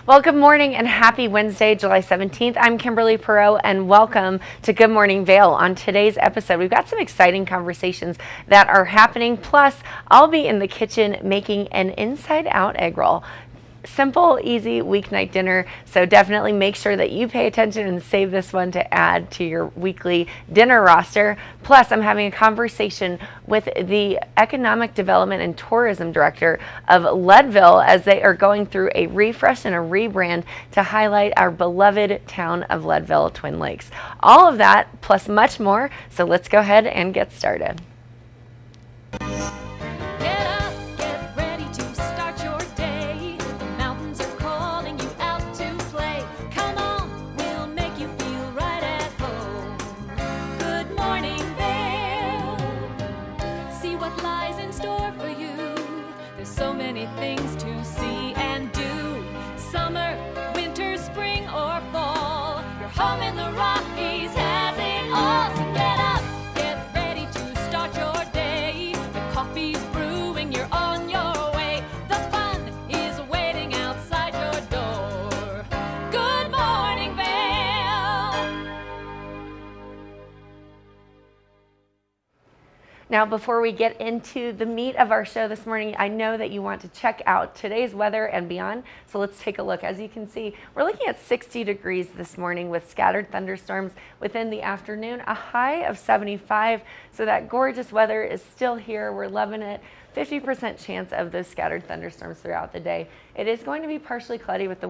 Well, good morning and happy Wednesday, July 17th. I'm Kimberly Perot and welcome to Good Morning Vail. On today's episode, we've got some exciting conversations that are happening. Plus, I'll be in the kitchen making an inside-out egg roll. Simple, easy weeknight dinner. So definitely make sure that you pay attention and save this one to add to your weekly dinner roster. Plus, I'm having a conversation with the Economic Development and Tourism Director of Leadville as they are going through a refresh and a rebrand to highlight our beloved town of Leadville, Twin Lakes. All of that plus much more. So let's go ahead and get started. Things to see and do. Summer, winter, spring, or fall. Your home in the Rockies has it all. So get up, get ready to start your day. The coffee's brewing, you're on your way. The fun is waiting outside your door. Good morning, Vail. Now, before we get into the meat of our show this morning, I know that you want to check out today's weather and beyond. So let's take a look. As you can see, we're looking at 60 degrees this morning with scattered thunderstorms within the afternoon, a high of 75. So that gorgeous weather is still here. We're loving it. 50% chance of those scattered thunderstorms throughout the day. It is going to be partially cloudy with the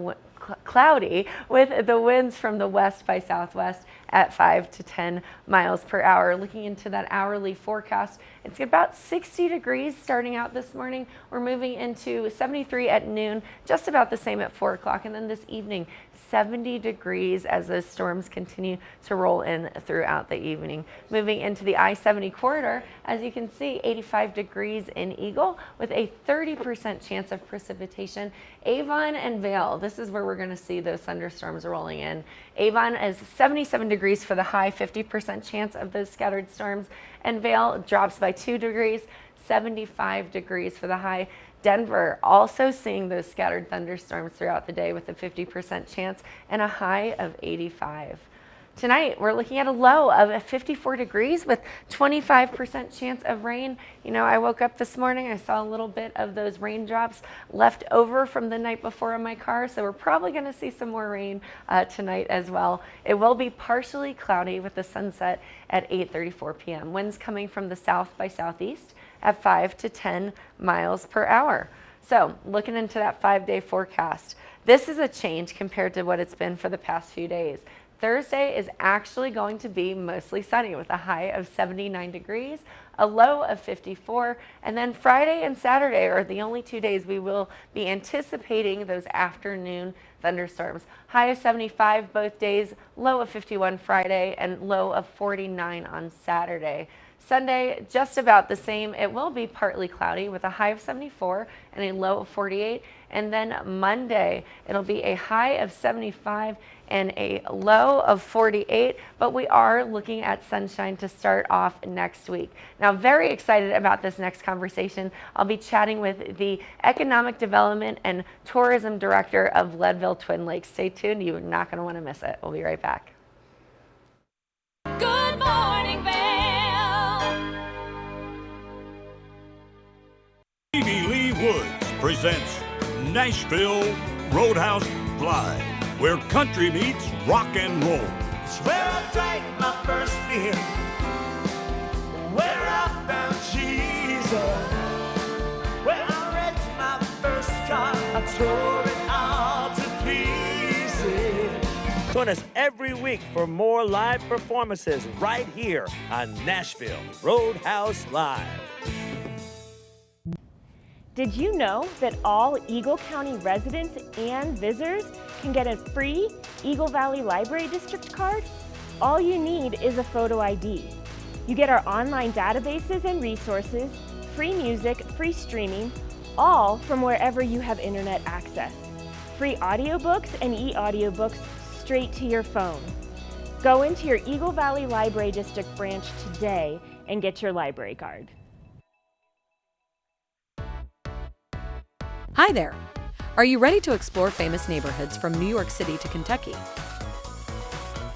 winds from the west by southwest at 5 to 10 miles per hour. Looking into that hourly forecast, it's about 60 degrees starting out this morning. We're moving into 73 at noon, just about the same at 4 o'clock. And then this evening, 70 degrees as those storms continue to roll in throughout the evening. Moving into the I-70 corridor, as you can see, 85 degrees in Eagle with a 30% chance of precipitation. Avon and Vail, this is where we're going to see those thunderstorms rolling in. Avon is 77 degrees for the high, 50% chance of those scattered storms. And Vail drops by 2 degrees, 75 degrees for the high. Denver also seeing those scattered thunderstorms throughout the day with a 50% chance and a high of 85. Tonight, we're looking at a low of 54 degrees with 25% chance of rain. You know, I woke up this morning, I saw a little bit of those raindrops left over from the night before in my car, so we're probably going to see some more rain tonight as well. It will be partially cloudy with the sunset at 8:34 p.m. Winds coming from the south by southeast at 5 to 10 miles per hour. So looking into that 5-day forecast, this is a change compared to what it's been for the past few days. Thursday is actually going to be mostly sunny with a high of 79 degrees, a low of 54, and then Friday and Saturday are the only 2 days we will be anticipating those afternoon thunderstorms. High of 75 both days, low of 51 Friday, and low of 49 on Saturday. Sunday, just about the same. It will be partly cloudy with a high of 74 and a low of 48. And then Monday, it'll be a high of 75 and a low of 48, but we are looking at sunshine to start off next week. Now, very excited about this next conversation. I'll be chatting with the Economic Development and Tourism Director of Leadville, Twin Lakes. Stay tuned. You're not going to want to miss it. We'll be right back. Good morning, Vail. Stevie Lee Woods presents Nashville Roadhouse Live, where country meets rock and roll. It's where I drank my first beer, where I found Jesus, where I wrecked my first car, I tore it all to pieces. Join us every week for more live performances right here on Nashville Roadhouse Live. Did you know that all Eagle County residents and visitors can get a free Eagle Valley Library District card? All you need is a photo ID. You get our online databases and resources, free music, free streaming, all from wherever you have internet access. Free audiobooks and e-audiobooks straight to your phone. Go into your Eagle Valley Library District branch today and get your library card. Hi there. Are you ready to explore famous neighborhoods from New York City to Kentucky?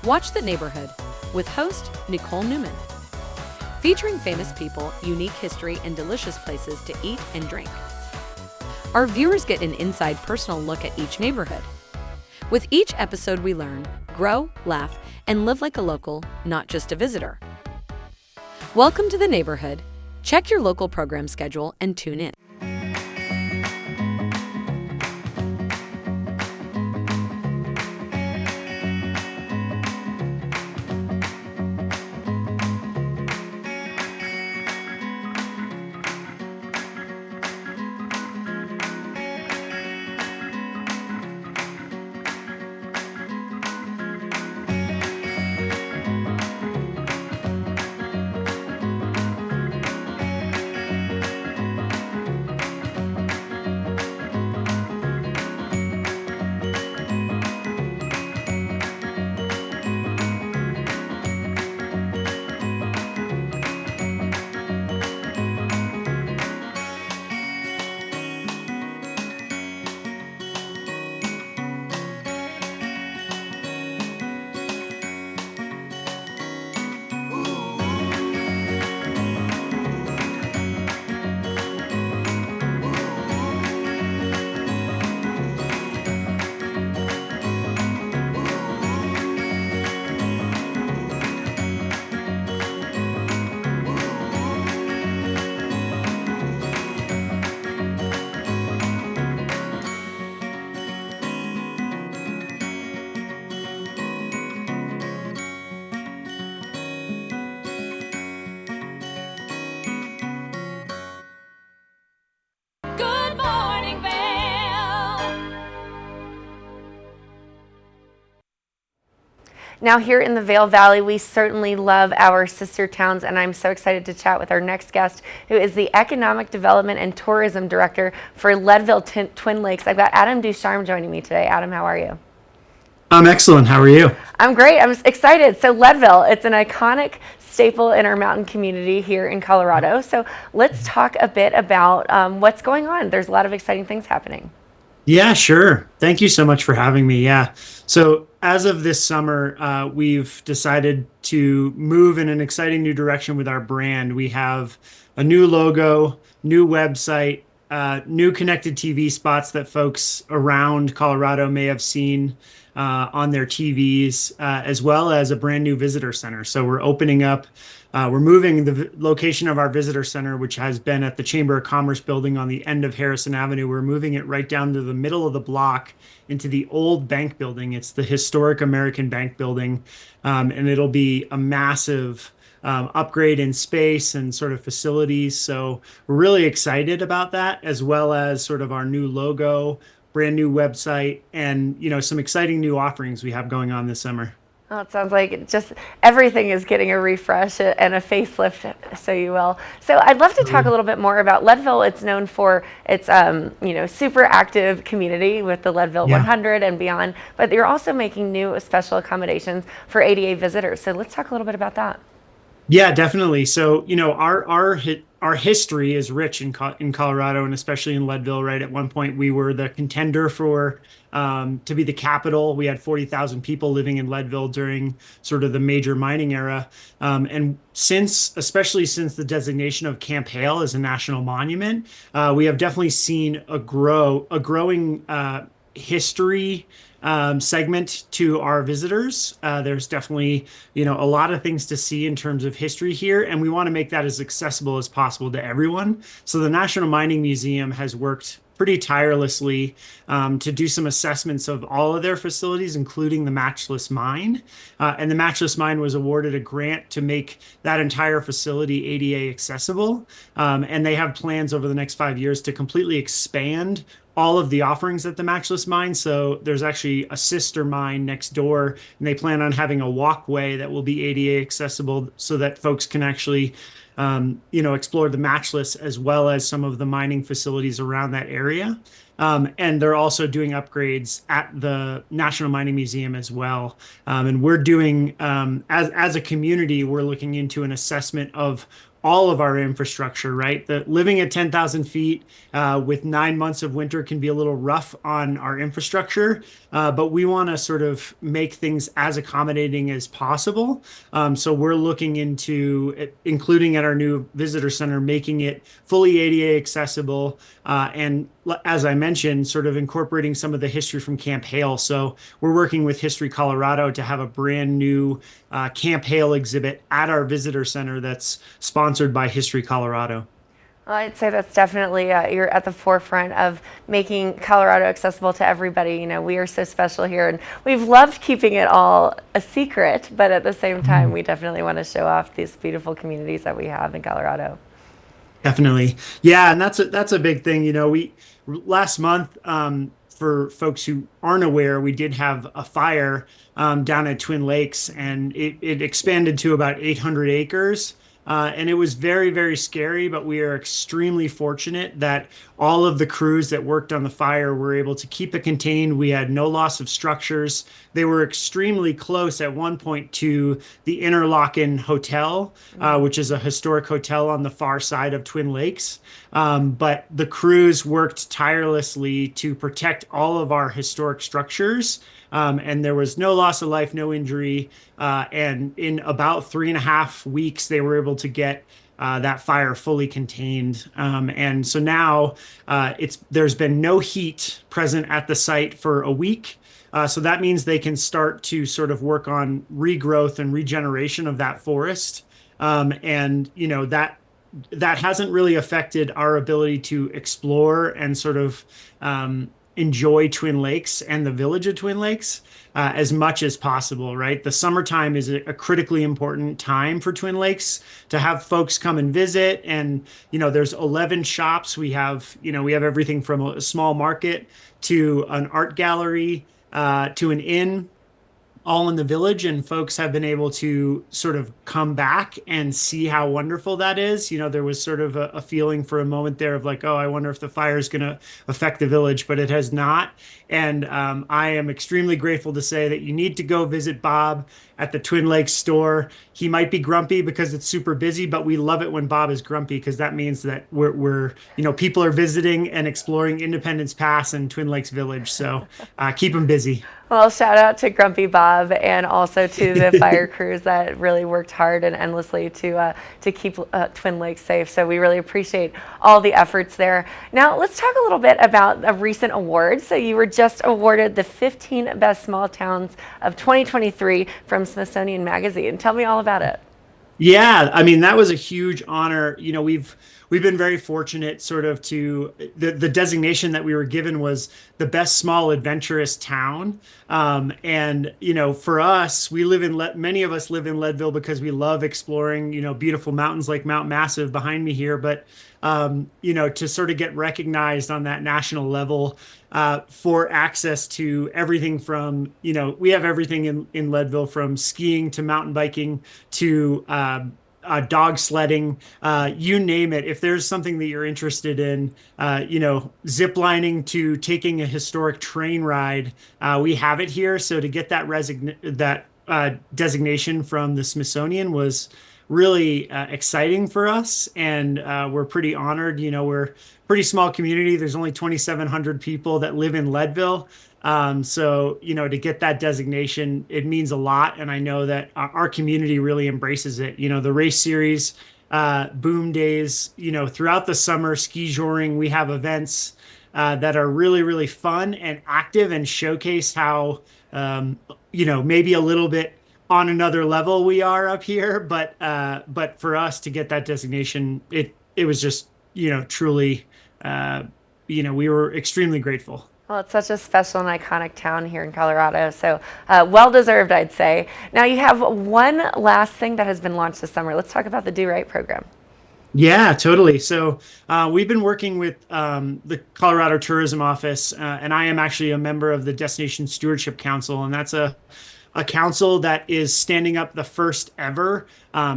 Watch The Neighborhood with host Nicole Newman, featuring famous people, unique history, and delicious places to eat and drink. Our viewers get an inside personal look at each neighborhood. With each episode, we learn, grow, laugh, and live like a local, not just a visitor. Welcome to The Neighborhood. Check your local program schedule and tune in. Good morning, Vail. Now here in the Vail Valley, we certainly love our sister towns, and I'm so excited to chat with our next guest, who is the Economic Development and Tourism Director for Leadville Twin Lakes. I've got Adam Ducharme joining me today. Adam, how are you? I'm excellent. How are you? I'm great. I'm excited. So Leadville, it's an iconic staple in our mountain community here in Colorado. So let's talk a bit about what's going on. There's a lot of exciting things happening. Yeah, sure. Thank you so much for having me. Yeah. So as of this summer, we've decided to move in an exciting new direction with our brand. We have a new logo, new website, new connected TV spots that folks around Colorado may have seen on their TVs, as well as a brand new visitor center. So we're opening up, we're moving the location of our visitor center, which has been at the Chamber of Commerce building on the end of Harrison Avenue. We're moving it right down to the middle of the block into the old bank building. It's the historic American Bank building, and it'll be a massive upgrade in space and sort of facilities. So we're really excited about that, as well as sort of our new logo, brand new website, and some exciting new offerings we have going on this summer. Oh, it sounds like just everything is getting a refresh and a facelift, so you will. So I'd love to talk a little bit more about Leadville. It's known for its super active community with the Leadville 100 and beyond, but you're also making new special accommodations for ADA visitors. So let's talk a little bit about that. Yeah, definitely. So, our history is rich in Colorado, and especially in Leadville. Right, at one point we were the contender for to be the capital. We had 40,000 people living in Leadville during sort of the major mining era, and especially since the designation of Camp Hale as a national monument, we have definitely seen a growing history segment to our visitors. There's definitely, a lot of things to see in terms of history here, and we want to make that as accessible as possible to everyone. So the National Mining Museum has worked pretty tirelessly to do some assessments of all of their facilities, including the Matchless Mine. And the Matchless Mine was awarded a grant to make that entire facility ADA accessible. And they have plans over the next 5 years to completely expand all of the offerings at the Matchless Mine. So there's actually a sister mine next door, and they plan on having a walkway that will be ADA accessible so that folks can actually explore the Matchless as well as some of the mining facilities around that area. And they're also doing upgrades at the National Mining Museum as well. And we're doing, as a community, we're looking into an assessment of all of our infrastructure, right? The living at 10,000 feet with 9 months of winter can be a little rough on our infrastructure, but we want to sort of make things as accommodating as possible. So we're looking into, including at our new visitor center, making it fully ADA accessible, and as I mentioned, sort of incorporating some of the history from Camp Hale. So we're working with History Colorado to have a brand new Camp Hale exhibit at our visitor center that's sponsored by History Colorado. Well, I'd say that's definitely you're at the forefront of making Colorado accessible to everybody. You know, we are so special here, and we've loved keeping it all a secret, but at the same time, we definitely want to show off these beautiful communities that we have in Colorado. Definitely. Yeah, and that's a big thing. You know, we last month, for folks who aren't aware, we did have a fire down at Twin Lakes, and it expanded to about 800 acres. And it was very, very scary, but we are extremely fortunate that all of the crews that worked on the fire were able to keep it contained. We had no loss of structures. They were extremely close at one point to the Interlochen Hotel, which is a historic hotel on the far side of Twin Lakes. But the crews worked tirelessly to protect all of our historic structures. And there was no loss of life, no injury. And in about 3.5 weeks, they were able to get that fire fully contained. And so now there's been no heat present at the site for a week. So that means they can start to sort of work on regrowth and regeneration of that forest. And you know that hasn't really affected our ability to explore and sort of enjoy Twin Lakes and the village of Twin Lakes as much as possible, right? The summertime is a critically important time for Twin Lakes to have folks come and visit. And, you know, there's 11 shops. We have everything from a small market to an art gallery to an inn, all in the village, and folks have been able to sort of come back and see how wonderful that is. You know, there was sort of a feeling for a moment there of like, oh, I wonder if the fire is going to affect the village, but it has not. And I am extremely grateful to say that you need to go visit Bob at the Twin Lakes store. He might be grumpy because it's super busy, but we love it when Bob is grumpy because that means that we're people are visiting and exploring Independence Pass and Twin Lakes Village. So keep them busy. Well, shout out to Grumpy Bob and also to the fire crews that really worked hard and endlessly to keep Twin Lakes safe. So we really appreciate all the efforts there. Now let's talk a little bit about a recent award. So you were just awarded the 15 Best Small Towns of 2023 from Smithsonian Magazine. Tell me all about it. Yeah, I mean, that was a huge honor. You know, we've been very fortunate sort of to the designation that we were given was the best small adventurous town. And, you know, for us, many of us live in Leadville because we love exploring, you know, beautiful mountains like Mount Massive behind me here. But, you know, to sort of get recognized on that national level for access to everything from, you know, we have everything in Leadville from skiing to mountain biking to dog sledding, you name it. If there's something that you're interested in, you know, zip lining to taking a historic train ride, we have it here. So to get that designation from the Smithsonian was really exciting for us, and we're pretty honored. You know, we're a pretty small community. There's only 2,700 people that live in Leadville. So, you know, to get that designation, it means a lot. And I know that our community really embraces it. You know, the race series, boom days, you know, throughout the summer, ski joring, we have events that are really, really fun and active and showcase how, you know, maybe a little bit on another level we are up here. But for us to get that designation, it was just, you know, truly, you know, we were extremely grateful. Well, it's such a special and iconic town here in Colorado, so well-deserved, I'd say. Now, you have one last thing that has been launched this summer. Let's talk about the Do Right program. Yeah, totally. So we've been working with the Colorado Tourism Office, and I am actually a member of the Destination Stewardship Council, and that's a a council that is standing up the first ever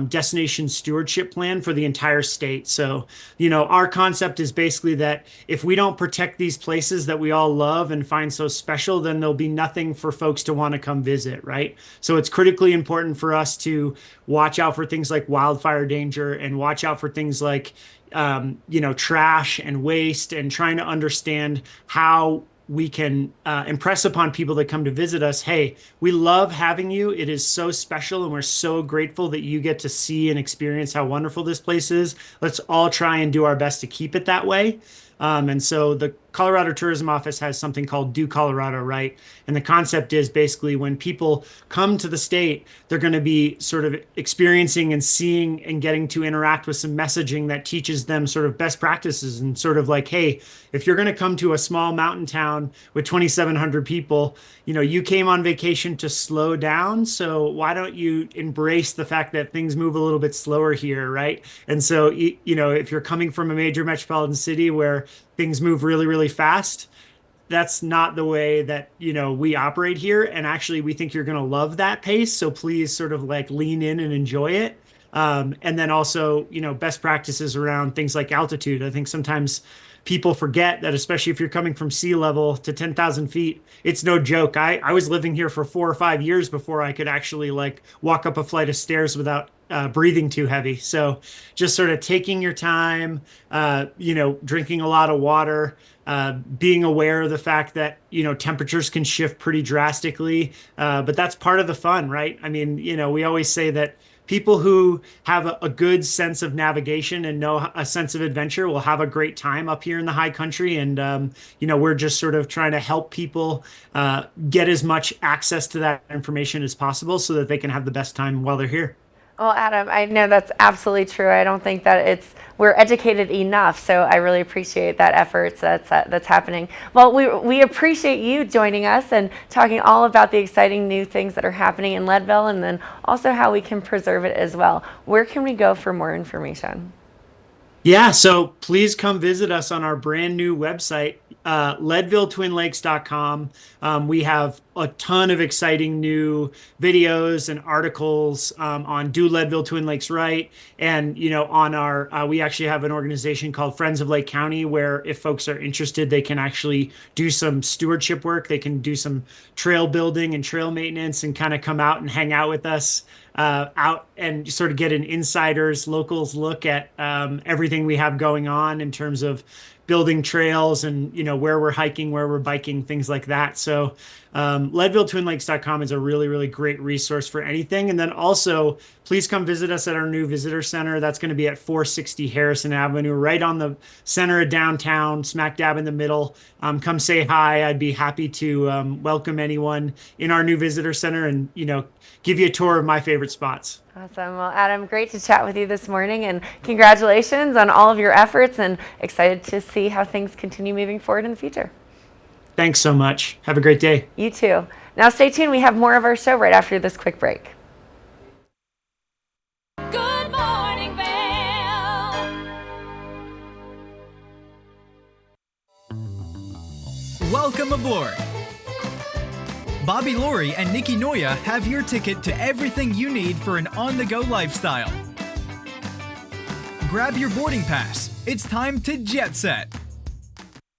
destination stewardship plan for the entire state. So, our concept is basically that if we don't protect these places that we all love and find so special, then there'll be nothing for folks to want to come visit, right? So it's critically important for us to watch out for things like wildfire danger and watch out for things like trash and waste, and trying to understand how we can impress upon people that come to visit us, hey, we love having you. It is so special, and we're so grateful that you get to see and experience how wonderful this place is. Let's all try and do our best to keep it that way. And so the Colorado Tourism Office has something called Do Colorado Right. And the concept is basically when people come to the state, they're going to be sort of experiencing and seeing and getting to interact with some messaging that teaches them sort of best practices, and sort of like, hey, if you're going to come to a small mountain town with 2,700 people, you came on vacation to slow down. So why don't you embrace the fact that things move a little bit slower here, right? And so, if you're coming from a major metropolitan city where things move really, really fast, that's not the way that we operate here. And actually, we think you're going to love that pace. So please sort of like lean in and enjoy it. And then also, best practices around things like altitude. I think sometimes people forget that, especially if you're coming from sea level to 10,000 feet, it's no joke. I was living here for 4 or 5 years before I could actually like walk up a flight of stairs without breathing too heavy. So just sort of taking your time, drinking a lot of water, being aware of the fact that, temperatures can shift pretty drastically. But that's part of the fun, right? I mean, we always say that people who have a good sense of navigation and know a sense of adventure will have a great time up here in the high country. And, we're just sort of trying to help people get as much access to that information as possible so that they can have the best time while they're here. Well, Adam, I know that's absolutely true. I don't think that we're educated enough, so I really appreciate that effort that's happening. Well, we appreciate you joining us and talking all about the exciting new things that are happening in Leadville, and then also how we can preserve it as well. Where can we go for more information? Yeah, so please come visit us on our brand new website, LeadvilleTwinLakes.com. We have a ton of exciting new videos and articles on Do Leadville Twin Lakes Right. And, on our, we actually have an organization called Friends of Lake County, where if folks are interested, they can actually do some stewardship work. They can do some trail building and trail maintenance and kind of come out and hang out with us. Out and sort of get an insider's locals look at everything we have going on in terms of building trails and where we're hiking, where we're biking, things like that. So LeadvilleTwinLakes.com is a really, really great resource for anything. And then also, please come visit us at our new visitor center. That's going to be at 460 Harrison Avenue, right on the center of downtown, smack dab in the middle. Come say hi. I'd be happy to welcome anyone in our new visitor center and, give you a tour of my favorite spots. Awesome. Well, Adam, great to chat with you this morning, and congratulations on all of your efforts, and excited to see how things continue moving forward in the future. Thanks so much. Have a great day. You too. Now stay tuned. We have more of our show right after this quick break. Good morning, Vail. Welcome aboard. Bobby Laurie and Nikki Noya have your ticket to everything you need for an on-the-go lifestyle. Grab your boarding pass. It's time to jet set.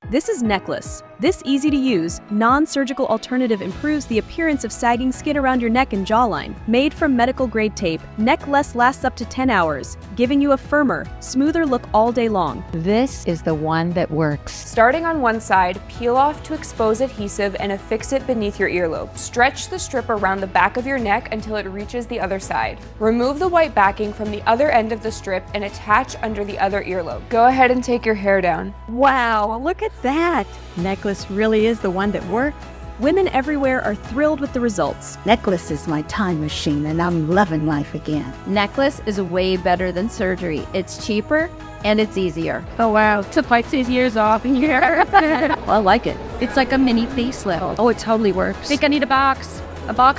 This is Necklace. This easy-to-use, non-surgical alternative improves the appearance of sagging skin around your neck and jawline. Made from medical-grade tape, Necklace lasts up to 10 hours, giving you a firmer, smoother look all day long. This is the one that works. Starting on one side, peel off to expose adhesive and affix it beneath your earlobe. Stretch the strip around the back of your neck until it reaches the other side. Remove the white backing from the other end of the strip and attach under the other earlobe. Go ahead and take your hair down. Wow, look at that! Necklace really is the one that works. Women everywhere are thrilled with the results. Necklace is my time machine, and I'm loving life again. Necklace is way better than surgery. It's cheaper and it's easier. Oh wow, to fight 6 years off in here. Well, I like it. It's like a mini facelift. Oh, it totally works. Think I need a box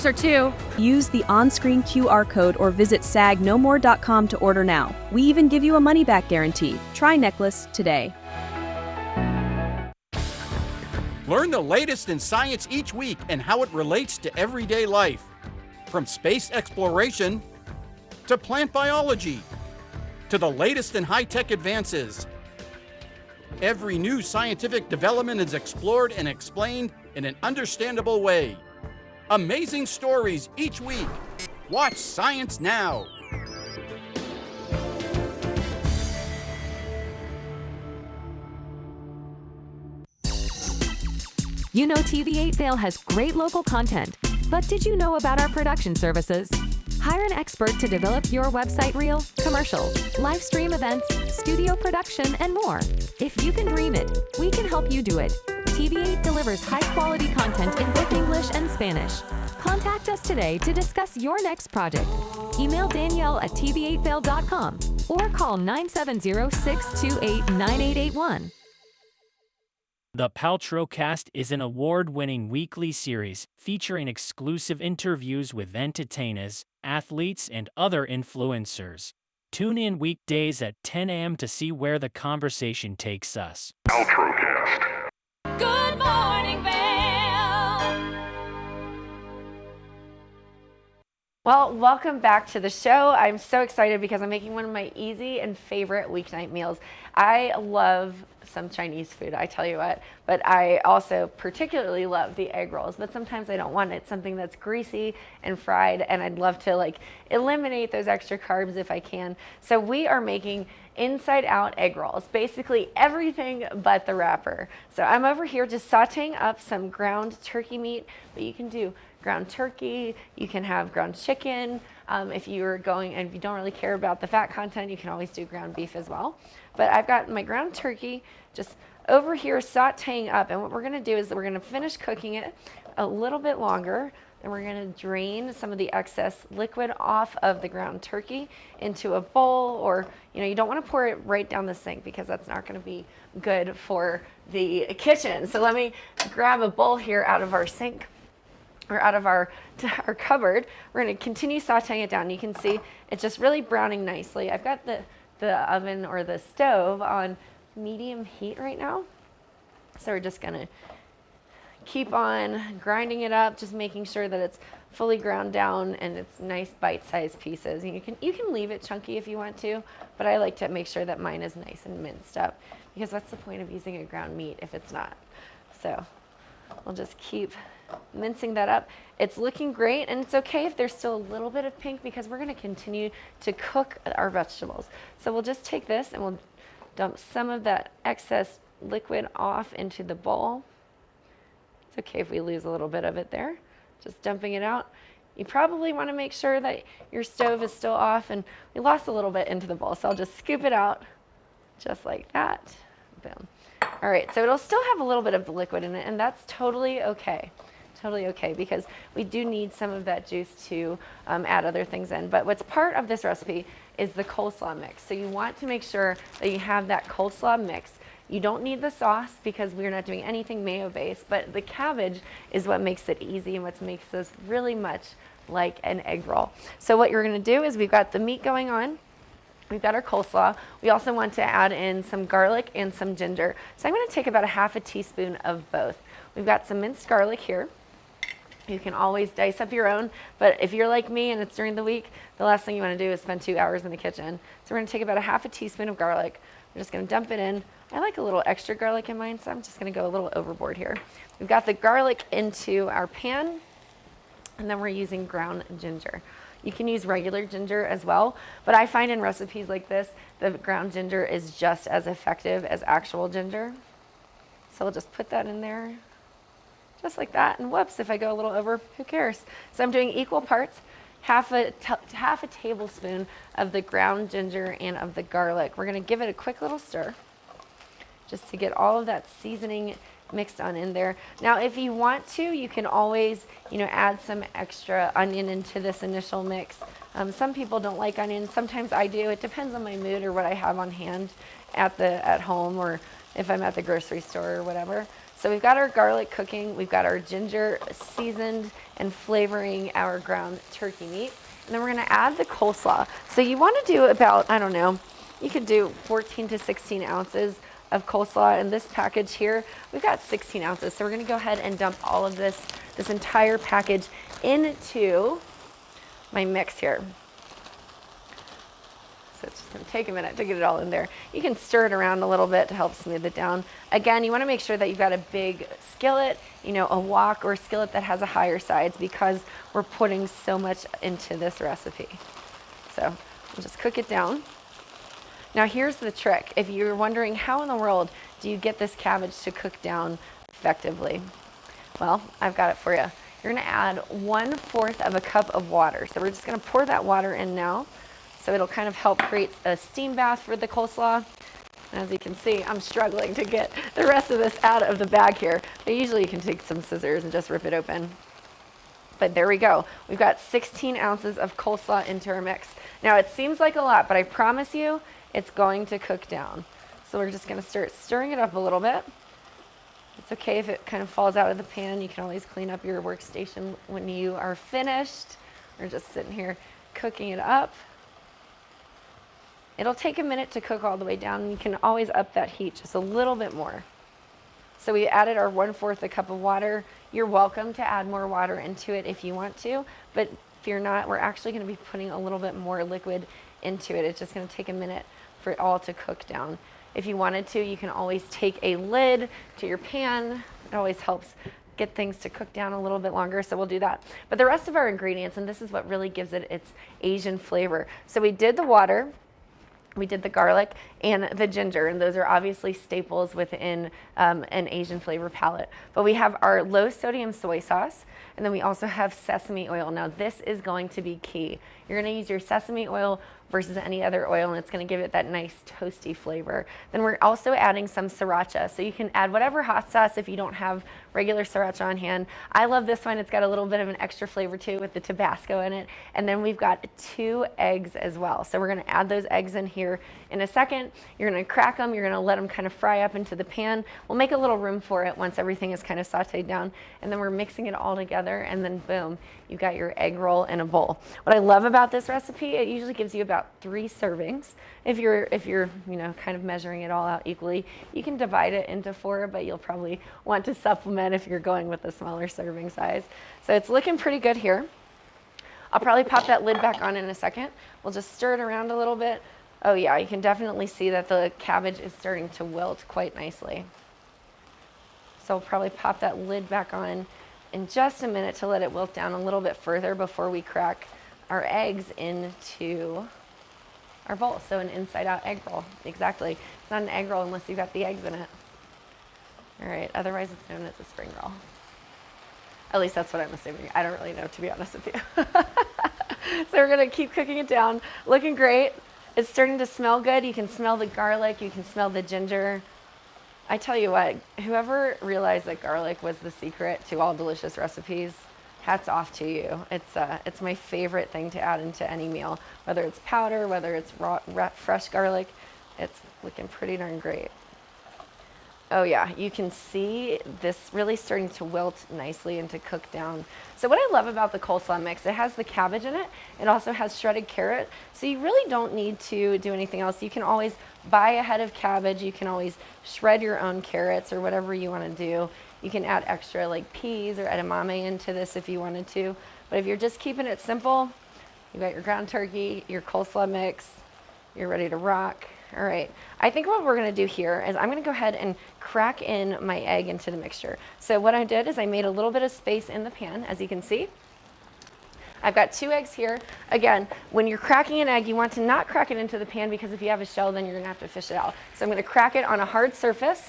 or two. Use the on-screen QR code or visit sagnomore.com to order now. We even give you a money-back guarantee. Try Necklace today. Learn the latest in science each week and how it relates to everyday life. From space exploration to plant biology to the latest in high-tech advances, every new scientific development is explored and explained in an understandable way. Amazing stories each week. Watch Science Now. You know TV8 Vail has great local content, but did you know about our production services? Hire an expert to develop your website reel, commercials, live stream events, studio production, and more. If you can dream it, we can help you do it. TV8 delivers high-quality content in both English and Spanish. Contact us today to discuss your next project. Email Danielle at tv8vail.com or call 970-628-9881. The Paltrowcast is an award-winning weekly series featuring exclusive interviews with entertainers, athletes, and other influencers. Tune in weekdays at 10 a.m. to see where the conversation takes us. Paltrowcast. Good morning, Vail. Well, welcome back to the show. I'm so excited because I'm making one of my easy and favorite weeknight meals. I love some Chinese food, I tell you what, but I also particularly love the egg rolls, but sometimes I don't want it, something that's greasy and fried, and I'd love to like eliminate those extra carbs if I can. So we are making inside out egg rolls, basically everything but the wrapper. So I'm over here just sauteing up some ground turkey meat, but you can do ground turkey, you can have ground chicken. If you're going and if you don't really care about the fat content, you can always do ground beef as well. But I've got my ground turkey just over here sauteing up, and what we're gonna do is we're gonna finish cooking it a little bit longer, then we're gonna drain some of the excess liquid off of the ground turkey into a bowl, or you don't wanna pour it right down the sink because that's not gonna be good for the kitchen. So let me grab a bowl here out of our sink, or out of our cupboard. We're gonna continue sauteing it down. You can see it's just really browning nicely. I've got the oven or the stove on medium heat right now. So we're just gonna keep on grinding it up, just making sure that it's fully ground down and it's nice bite-sized pieces. And you can leave it chunky if you want to, but I like to make sure that mine is nice and minced up, because what's the point of using a ground meat if it's not? So we'll just keep mincing that up. It's looking great, and it's okay if there's still a little bit of pink because we're going to continue to cook our vegetables. So we'll just take this and we'll dump some of that excess liquid off into the bowl. It's okay if we lose a little bit of it there. Just dumping it out. You probably want to make sure that your stove is still off, and we lost a little bit into the bowl, so I'll just scoop it out just like that. Boom. All right, so it'll still have a little bit of the liquid in it, and that's totally okay. Totally okay, because we do need some of that juice to add other things in. But what's part of this recipe is the coleslaw mix. So you want to make sure that you have that coleslaw mix. You don't need the sauce because we're not doing anything mayo based, but the cabbage is what makes it easy and what makes this really much like an egg roll. So what you're gonna do is we've got the meat going on. We've got our coleslaw. We also want to add in some garlic and some ginger. So I'm gonna take about a half a teaspoon of both. We've got some minced garlic here. You can always dice up your own, but if you're like me and it's during the week, the last thing you want to do is spend 2 hours in the kitchen. So we're going to take about a half a teaspoon of garlic. We're just going to dump it in. I like a little extra garlic in mine, so I'm just going to go a little overboard here. We've got the garlic into our pan, and then we're using ground ginger. You can use regular ginger as well, but I find in recipes like this, the ground ginger is just as effective as actual ginger. So we'll just put that in there. Just like that, and whoops, if I go a little over, who cares? So I'm doing equal parts, half a tablespoon of the ground ginger and of the garlic. We're gonna give it a quick little stir, just to get all of that seasoning mixed on in there. Now, if you want to, you can always, add some extra onion into this initial mix. Some people don't like onions, sometimes I do. It depends on my mood or what I have on hand at home, or if I'm at the grocery store or whatever. So we've got our garlic cooking, we've got our ginger seasoned and flavoring our ground turkey meat, and then we're gonna add the coleslaw. So you wanna do about, I don't know, you could do 14 to 16 ounces of coleslaw. In this package here, we've got 16 ounces. So we're gonna go ahead and dump all of this entire package into my mix here. So it's just going to take a minute to get it all in there. You can stir it around a little bit to help smooth it down. Again, you want to make sure that you've got a big skillet, you know, a wok or skillet that has a higher sides, because we're putting so much into this recipe. So I'll just cook it down. Now here's the trick. If you're wondering how in the world do you get this cabbage to cook down effectively? Well, I've got it for you. You're going to add 1/4 of a cup of water. So we're just going to pour that water in now. So it'll kind of help create a steam bath for the coleslaw. And as you can see, I'm struggling to get the rest of this out of the bag here. But usually you can take some scissors and just rip it open. But there we go. We've got 16 ounces of coleslaw into our mix. Now it seems like a lot, but I promise you it's going to cook down. So we're just going to start stirring it up a little bit. It's okay if it kind of falls out of the pan. You can always clean up your workstation when you are finished. We're just sitting here cooking it up. It'll take a minute to cook all the way down, and you can always up that heat just a little bit more. So we added our 1/4 a cup of water. You're welcome to add more water into it if you want to, but if you're not, we're actually going to be putting a little bit more liquid into it. It's just going to take a minute for it all to cook down. If you wanted to, you can always take a lid to your pan. It always helps get things to cook down a little bit longer, so we'll do that. But the rest of our ingredients, and this is what really gives it its Asian flavor. So we did the water, we did the garlic and the ginger, and those are obviously staples within an Asian flavor palette. But we have our low sodium soy sauce, and then we also have sesame oil. Now this is going to be key. You're going to use your sesame oil versus any other oil, and it's going to give it that nice toasty flavor. Then we're also adding some sriracha, so you can add whatever hot sauce if you don't have regular sriracha on hand. I love this one. It's got a little bit of an extra flavor too with the Tabasco in it. And then we've got 2 eggs as well, so we're going to add those eggs in here in a second. You're going to crack them, you're going to let them kind of fry up into the pan. We'll make a little room for it once everything is kind of sauteed down, and then we're mixing it all together, and then boom, you've got your egg roll in a bowl. What I love about this recipe, it usually gives you about 3 servings. If you're you know, kind of measuring it all out equally, you can divide it into 4, but you'll probably want to supplement if you're going with a smaller serving size. So it's looking pretty good here. I'll probably pop that lid back on in a second. We'll just stir it around a little bit. Oh yeah, you can definitely see that the cabbage is starting to wilt quite nicely. So we'll probably pop that lid back on in just a minute to let it wilt down a little bit further before we crack our eggs into our bowl. So an inside out egg roll, exactly. It's not an egg roll unless you've got the eggs in it. All right, otherwise it's known as a spring roll. At least that's what I'm assuming. I don't really know, to be honest with you. So we're gonna keep cooking it down. Looking great. It's starting to smell good. You can smell the garlic, you can smell the ginger. I tell you what, whoever realized that garlic was the secret to all delicious recipes, hats off to you. It's my favorite thing to add into any meal, whether it's powder, whether it's raw fresh garlic. It's looking pretty darn great. Oh yeah, you can see this really starting to wilt nicely and to cook down. So what I love about the coleslaw mix, it has the cabbage in it. It also has shredded carrot. So you really don't need to do anything else. You can always buy a head of cabbage. You can always shred your own carrots or whatever you want to do. You can add extra like peas or edamame into this if you wanted to. But if you're just keeping it simple, you've got your ground turkey, your coleslaw mix, you're ready to rock. All right, I think what we're gonna do here is I'm gonna go ahead and crack in my egg into the mixture. So what I did is I made a little bit of space in the pan, as you can see. I've got 2 eggs here. Again, when you're cracking an egg, you want to not crack it into the pan, because if you have a shell, then you're gonna have to fish it out. So I'm gonna crack it on a hard surface,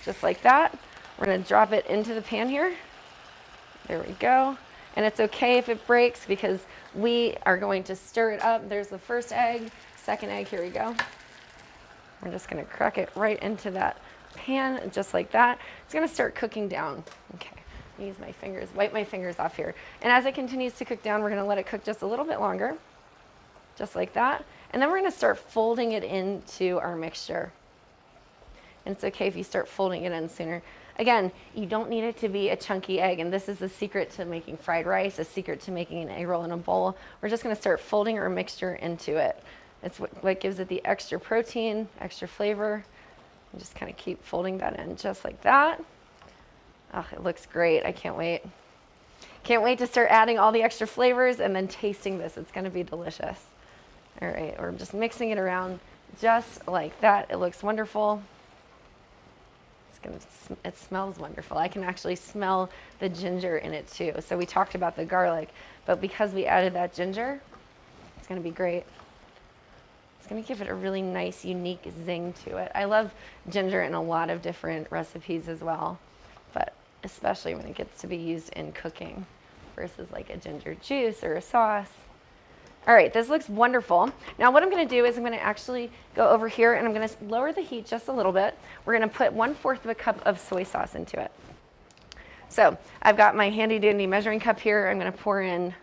just like that. We're gonna drop it into the pan here. There we go. And it's okay if it breaks, because we are going to stir it up. There's the first egg, second egg, here we go. We're just gonna crack it right into that pan, just like that. It's gonna start cooking down. Okay, use my fingers, wipe my fingers off here. And as it continues to cook down, we're gonna let it cook just a little bit longer, just like that. And then we're gonna start folding it into our mixture. And it's okay if you start folding it in sooner. Again, you don't need it to be a chunky egg, and this is the secret to making fried rice, a secret to making an egg roll in a bowl. We're just gonna start folding our mixture into it. It's what gives it the extra protein, extra flavor. And just kind of keep folding that in just like that. Oh, it looks great, I can't wait. Can't wait to start adding all the extra flavors and then tasting this. It's gonna be delicious. All right, we're just mixing it around just like that. It looks wonderful. It smells wonderful. I can actually smell the ginger in it too. So we talked about the garlic, but because we added that ginger, it's gonna be great. It's gonna give it a really nice, unique zing to it. I love ginger in a lot of different recipes as well, but especially when it gets to be used in cooking versus like a ginger juice or a sauce. All right, this looks wonderful. Now what I'm gonna do is I'm gonna actually go over here and I'm gonna lower the heat just a little bit. We're gonna put 1/4 of a cup of soy sauce into it. So I've got my handy dandy measuring cup here. I'm gonna pour in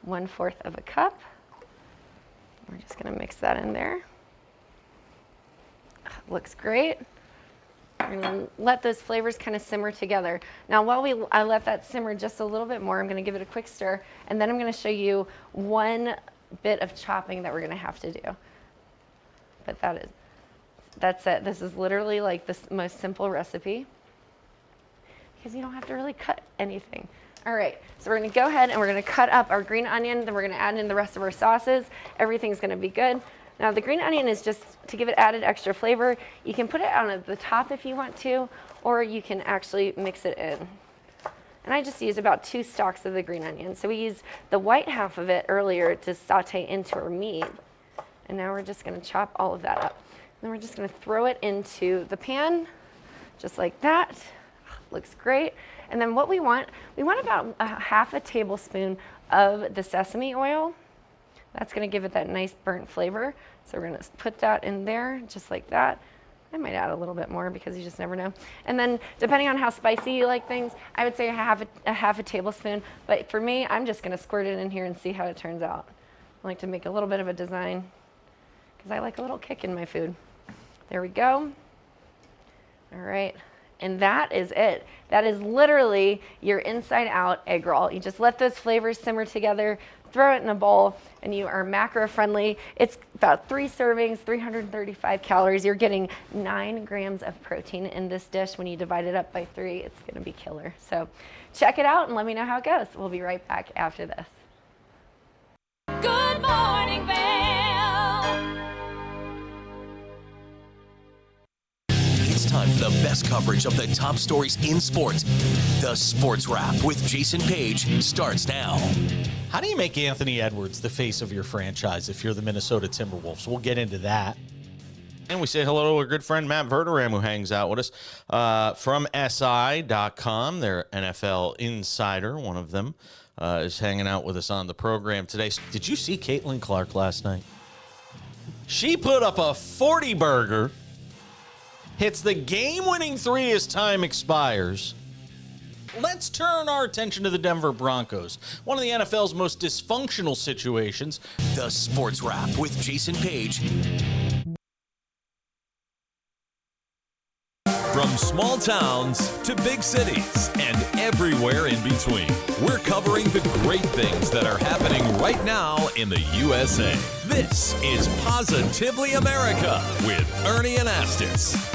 1/4 of a cup. We're just gonna mix that in there. Looks great. We're gonna let those flavors kind of simmer together. Now while I let that simmer just a little bit more, I'm gonna give it a quick stir, and then I'm gonna show you one bit of chopping that we're gonna have to do. But that's it. This is literally like the most simple recipe because you don't have to really cut anything. All right, so we're gonna go ahead and we're gonna cut up our green onion, then we're gonna add in the rest of our sauces. Everything's gonna be good. Now the green onion is just to give it added extra flavor. You can put it on the top if you want to, or you can actually mix it in. And I just use about 2 stalks of the green onion. So we used the white half of it earlier to saute into our meat. And now we're just gonna chop all of that up. Then we're just gonna throw it into the pan, just like that. Looks great. And then what we want about a 1/2 tablespoon of the sesame oil. That's gonna give it that nice burnt flavor. So we're gonna put that in there, just like that. I might add a little bit more because you just never know. And then depending on how spicy you like things, I would say a half a tablespoon. But for me, I'm just gonna squirt it in here and see how it turns out. I like to make a little bit of a design because I like a little kick in my food. There we go. All right. And that is it. That is literally your inside out egg roll. You just let those flavors simmer together, throw it in a bowl, and you are macro friendly. It's about 3 servings, 335 calories. You're getting 9 grams of protein in this dish. When you divide it up by 3, it's gonna be killer. So check it out and let me know how it goes. We'll be right back after this. Good morning, Vail. It's time for the best coverage of the top stories in sports. The Sports Wrap with Jason Page starts now. How do you make Anthony Edwards the face of your franchise if you're the Minnesota Timberwolves? We'll get into that. And we say hello to our good friend Matt Verderam, who hangs out with us from SI.com. Their NFL insider, one of them, is hanging out with us on the program today. Did you see Caitlin Clark last night? She put up a 40-burger, hits the game-winning 3 as time expires. Let's turn our attention to the Denver Broncos, one of the NFL's most dysfunctional situations. The Sports Wrap with Jason Page. From small towns to big cities and everywhere in between, we're covering the great things that are happening right now in the USA. This is Positively America with Ernie Anastas.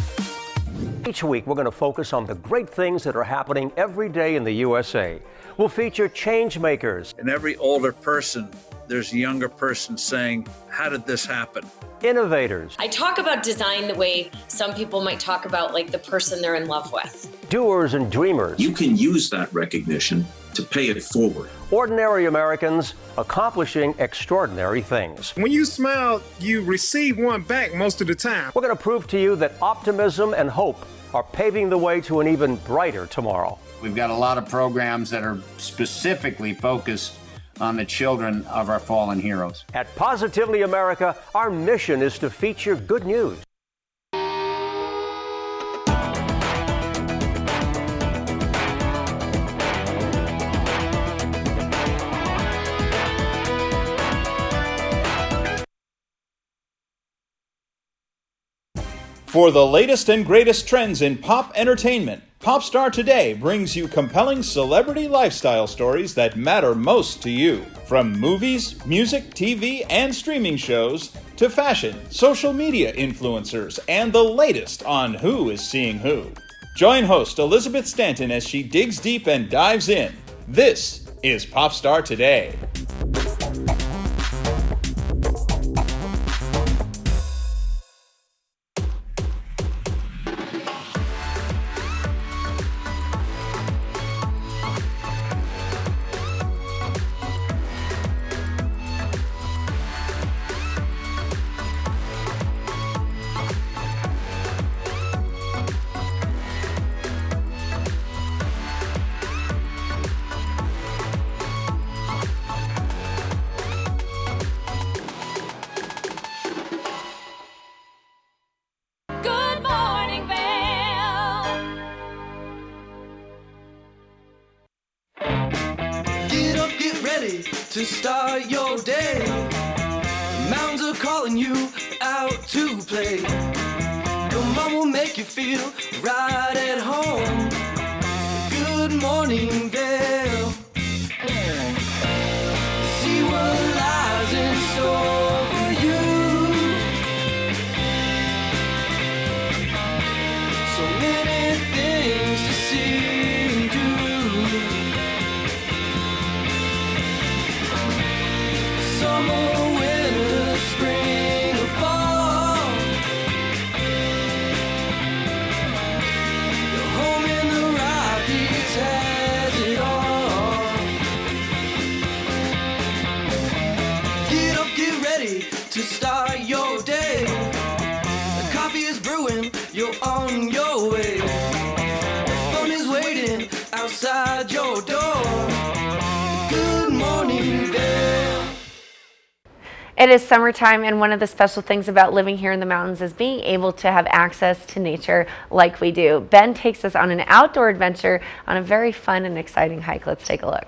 Each week, we're going to focus on the great things that are happening every day in the USA. We'll feature change makers. In every older person, there's a younger person saying, how did this happen? Innovators. I talk about design the way some people might talk about like the person they're in love with. Doers and dreamers. You can use that recognition to pay it forward. Ordinary Americans accomplishing extraordinary things. When you smile, you receive one back most of the time. We're going to prove to you that optimism and hope are paving the way to an even brighter tomorrow. We've got a lot of programs that are specifically focused on the children of our fallen heroes. At Positively America, our mission is to feature good news. For the latest and greatest trends in pop entertainment, Popstar Today brings you compelling celebrity lifestyle stories that matter most to you. From movies, music, TV, and streaming shows, to fashion, social media influencers, and the latest on who is seeing who. Join host Elizabeth Stanton as she digs deep and dives in. This is Popstar Today. Good morning, Vail. Get up, get ready to start your day. Mountains are calling you out to play. Your mom will make you feel right at home. Good morning, Vail. See what lies in store for you. So many things to see and do. Summer, winter, spring, or fall. Your home in the Rockies has it all. Get up, get ready to start your day. The coffee is brewing, you're on your way. The phone is waiting outside your door. Good morning, Vail. It is summertime, and one of the special things about living here in the mountains is being able to have access to nature like we do. Ben takes us on an outdoor adventure on a very fun and exciting hike. Let's take a look.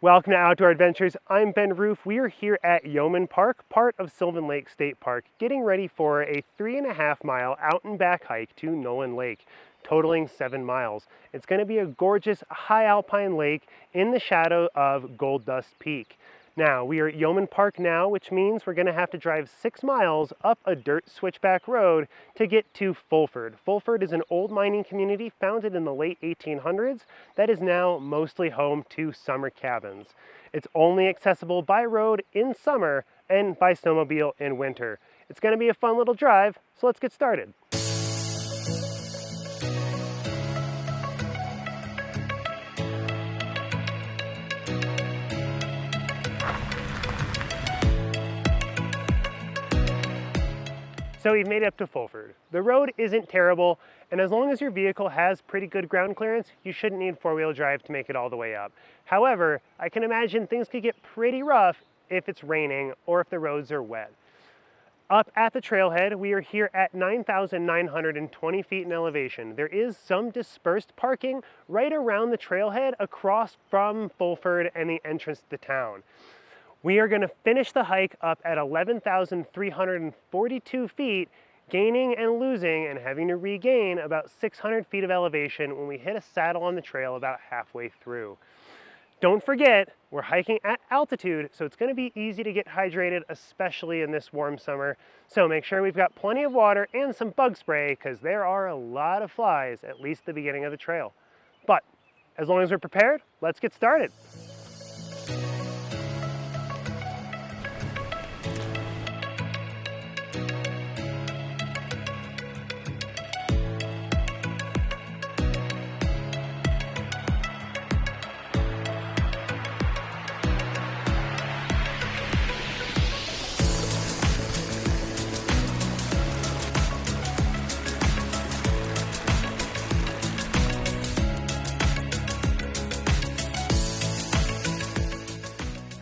Welcome to Outdoor Adventures. I'm Ben Roof. We are here at Yeoman Park, part of Sylvan Lake State Park, getting ready for a 3.5 mile out and back hike to Nolan Lake, totaling 7 miles. It's going to be a gorgeous high alpine lake in the shadow of Gold Dust Peak. Now, we are at Yeoman Park now, which means we're going to have to drive 6 miles up a dirt switchback road to get to Fulford. Fulford is an old mining community founded in the late 1800s that is now mostly home to summer cabins. It's only accessible by road in summer and by snowmobile in winter. It's going to be a fun little drive, so let's get started. So we've made it up to Fulford. The road isn't terrible, and as long as your vehicle has pretty good ground clearance, you shouldn't need four-wheel drive to make it all the way up. However, I can imagine things could get pretty rough if it's raining or if the roads are wet. Up at the trailhead, we are here at 9,920 feet in elevation. There is some dispersed parking right around the trailhead across from Fulford and the entrance to the town. We are going to finish the hike up at 11,342 feet, gaining and losing and having to regain about 600 feet of elevation when we hit a saddle on the trail about halfway through. Don't forget, we're hiking at altitude, so it's going to be easy to get hydrated, especially in this warm summer. So make sure we've got plenty of water and some bug spray, because there are a lot of flies, at least the beginning of the trail. But as long as we're prepared, let's get started.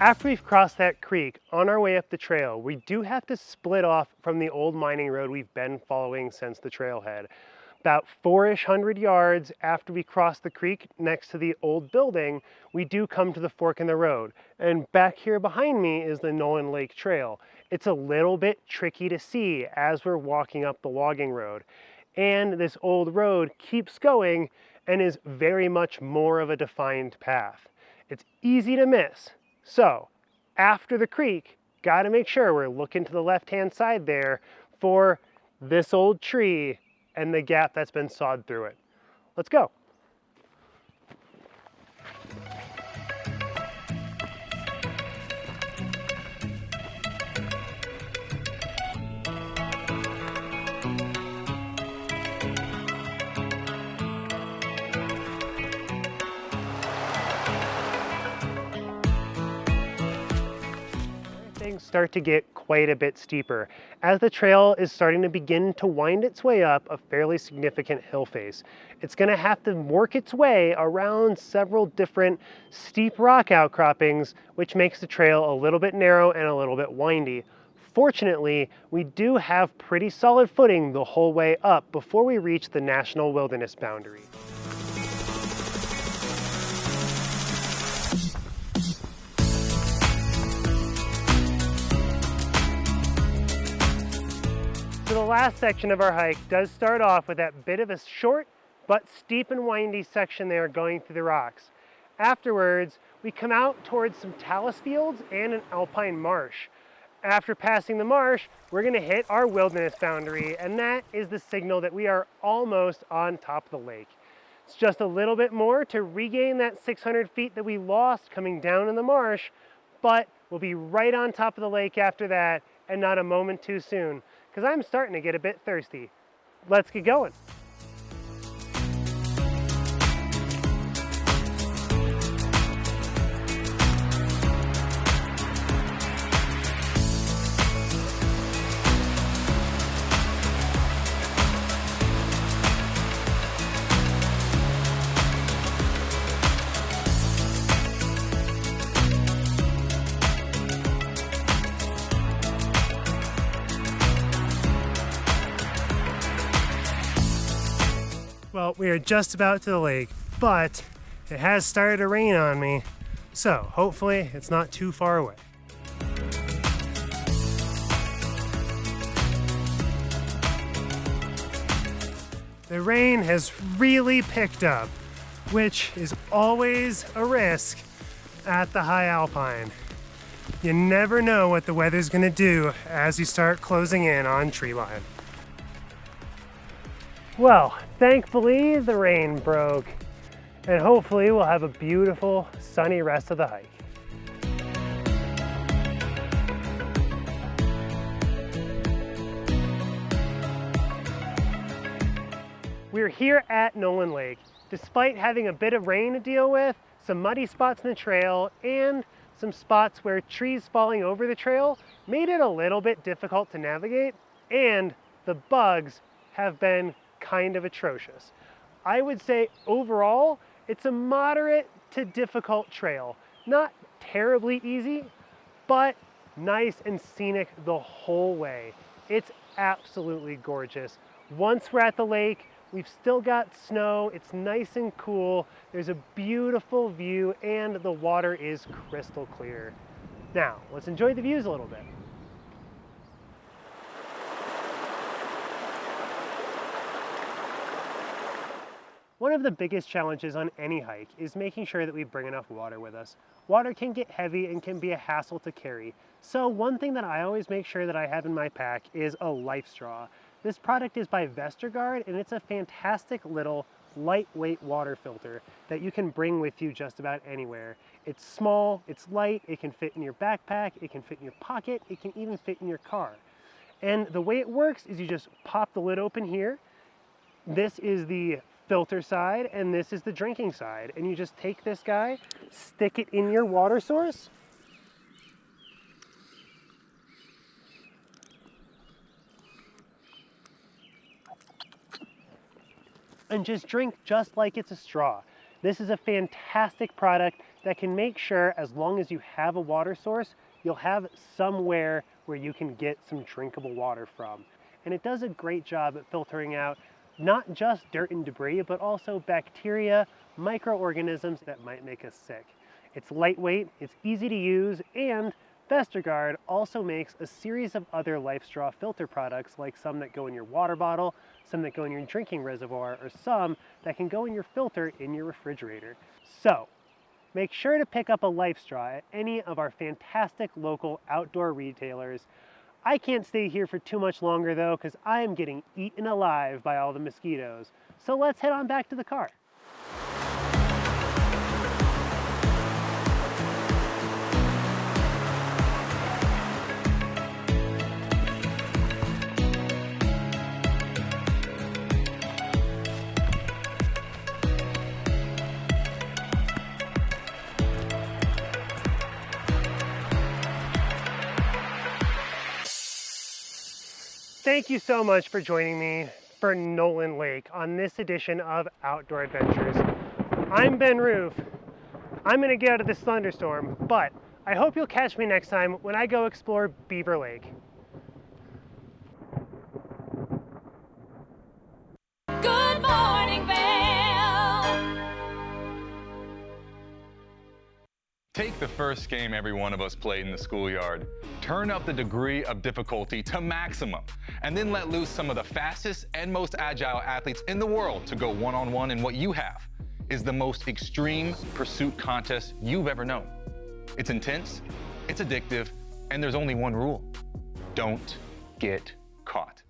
After we've crossed that creek, on our way up the trail, we do have to split off from the old mining road we've been following since the trailhead. About 400 yards after we cross the creek next to the old building, we do come to the fork in the road. And back here behind me is the Nolan Lake Trail. It's a little bit tricky to see as we're walking up the logging road. and this old road keeps going and is very much more of a defined path. It's easy to miss. So after the creek, got to make sure we're looking to the left-hand side there for this old tree and the gap that's been sawed through it. Let's go. Things start to get quite a bit steeper as the trail is starting to begin to wind its way up a fairly significant hill face. It's going to have to work its way around several different steep rock outcroppings, which makes the trail a little bit narrow and a little bit windy. Fortunately, we do have pretty solid footing the whole way up before we reach the National Wilderness boundary. So the last section of our hike does start off with that bit of a short but steep and windy section there going through the rocks. Afterwards, we come out towards some talus fields and an alpine marsh. After passing the marsh, we're going to hit our wilderness boundary, and that is the signal that we are almost on top of the lake. It's just a little bit more to regain that 600 feet that we lost coming down in the marsh, but we'll be right on top of the lake after that, and not a moment too soon, because I'm starting to get a bit thirsty. Let's get going. Well, we are just about to the lake, but it has started to rain on me, so hopefully it's not too far away. The rain has really picked up, which is always a risk at the high alpine. You never know what the weather's going to do as you start closing in on tree line. Well, thankfully the rain broke, and hopefully we'll have a beautiful sunny rest of the hike. We're here at Nolan Lake. Despite having a bit of rain to deal with, some muddy spots in the trail, and some spots where trees falling over the trail made it a little bit difficult to navigate, and the bugs have been kind of atrocious. I would say overall, it's a moderate to difficult trail. Not terribly easy, but nice and scenic the whole way. It's absolutely gorgeous. Once we're at the lake, we've still got snow, it's nice and cool, there's a beautiful view, and the water is crystal clear. Now, let's enjoy the views a little bit. One of the biggest challenges on any hike is making sure that we bring enough water with us. Water can get heavy and can be a hassle to carry. So one thing that I always make sure that I have in my pack is a life straw. This product is by Vestergaard, and it's a fantastic little lightweight water filter that you can bring with you just about anywhere. It's small, it's light, it can fit in your backpack, it can fit in your pocket, it can even fit in your car. And the way it works is you just pop the lid open here. This is the filter side, and this is the drinking side. And you just take this guy, stick it in your water source, and just drink just like it's a straw. This is a fantastic product that can make sure, as long as you have a water source, you'll have somewhere where you can get some drinkable water from. And it does a great job at filtering out not just dirt and debris, but also bacteria, microorganisms that might make us sick. It's lightweight, it's easy to use, and Vestergaard also makes a series of other LifeStraw filter products, like some that go in your water bottle, some that go in your drinking reservoir, or some that can go in your filter in your refrigerator. So, make sure to pick up a LifeStraw at any of our fantastic local outdoor retailers. I can't stay here for too much longer though, because I am getting eaten alive by all the mosquitoes. So let's head on back to the car. Thank you so much for joining me for Nolan Lake on this edition of Outdoor Adventures. I'm Ben Roof. I'm gonna get out of this thunderstorm, but I hope you'll catch me next time when I go explore Beaver Lake. Good morning, Vail. Take the first game every one of us played in the schoolyard. Turn up the degree of difficulty to maximum, and then let loose some of the fastest and most agile athletes in the world to go one-on-one in what you have is the most extreme pursuit contest you've ever known. It's intense, it's addictive, and there's only one rule. Don't get caught.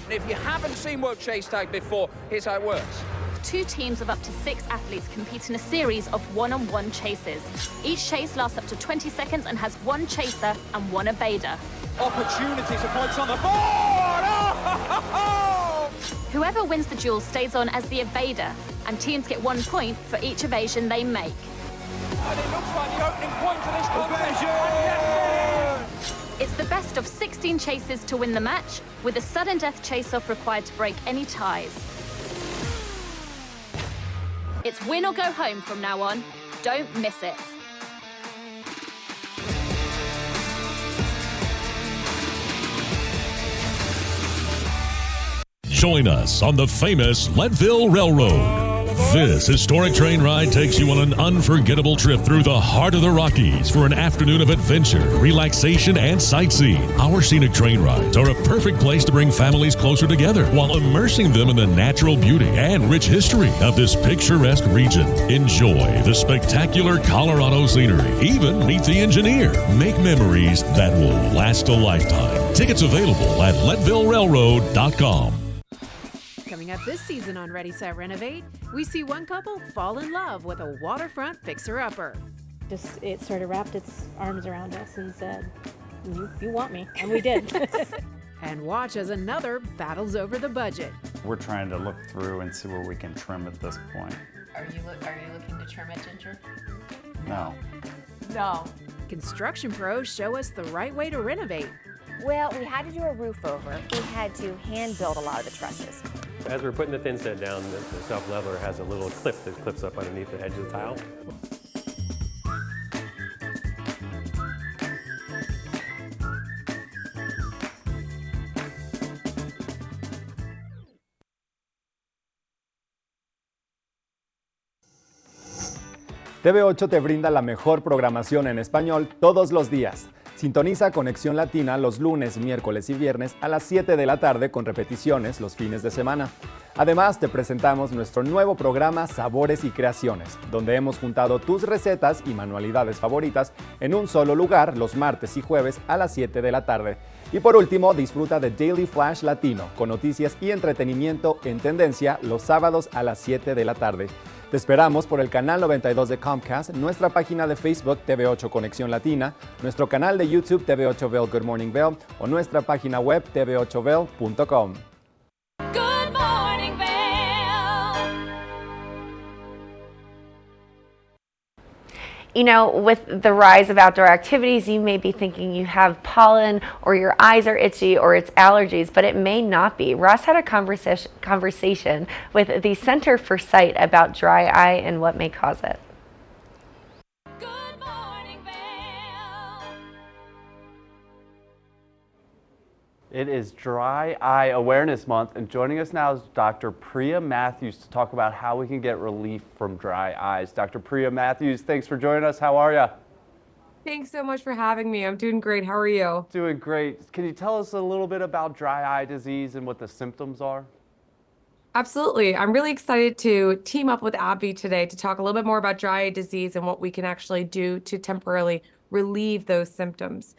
If you haven't seen World Chase Tag before, here's how it works. 2 teams of up to 6 athletes compete in a series of one-on-one chases. Each chase lasts up to 20 seconds and has 1 chaser and 1 evader. Opportunities for points on the board! Oh! Whoever wins the duel stays on as the evader, and teams get 1 point for each evasion they make. And it looks like the opening point for this competition! It's the best of 16 chases to win the match, with a sudden death chase-off required to break any ties. It's win or go home from now on. Don't miss it. Join us on the famous Leadville Railroad. This historic train ride takes you on an unforgettable trip through the heart of the Rockies for an afternoon of adventure, relaxation, and sightseeing. Our scenic train rides are a perfect place to bring families closer together while immersing them in the natural beauty and rich history of this picturesque region. Enjoy the spectacular Colorado scenery. Even meet the engineer. Make memories that will last a lifetime. Tickets available at LeadvilleRailroad.com. Coming up this season on Ready, Set, Renovate, we see one couple fall in love with a waterfront fixer-upper. Just, it sort of wrapped its arms around us and said, you want me, and we did. And watch as another battles over the budget. We're trying to look through and see where we can trim at this point. Are you looking to trim it, Ginger? No. No. Construction pros show us the right way to renovate. Well, we had to do a roof over. We had to hand build a lot of the trusses. As we're putting the thin set down, the self-leveler has a little clip that clips up underneath the edge of the tile. TV8 te brinda la mejor programación en español todos los días. Sintoniza Conexión Latina los lunes, miércoles y viernes a las 7 de la tarde con repeticiones los fines de semana. Además, te presentamos nuestro nuevo programa Sabores y Creaciones, donde hemos juntado tus recetas y manualidades favoritas en un solo lugar los martes y jueves a las 7 de la tarde. Y por último, disfruta de Daily Flash Latino, con noticias y entretenimiento en tendencia los sábados a las 7 de la tarde. Te esperamos por el canal 92 de Comcast, nuestra página de Facebook TV8 Conexión Latina, nuestro canal de YouTube TV8 Vail Good Morning Vail o nuestra página web tv8vail.com. Good morning, Vail. You know, with the rise of outdoor activities, you may be thinking you have pollen or your eyes are itchy or it's allergies, but it may not be. Ross had a conversation with the Center for Sight about dry eye and what may cause it. It is Dry Eye Awareness Month, and joining us now is Dr. Priya Matthews to talk about how we can get relief from dry eyes. Dr. Priya Matthews, thanks for joining us. How are you? Thanks so much for having me. I'm doing great. How are you? Doing great. Can you tell us a little bit about dry eye disease and what the symptoms are? Absolutely. I'm really excited to team up with Abby today to talk a little bit more about dry eye disease and what we can actually do to temporarily relieve those symptoms.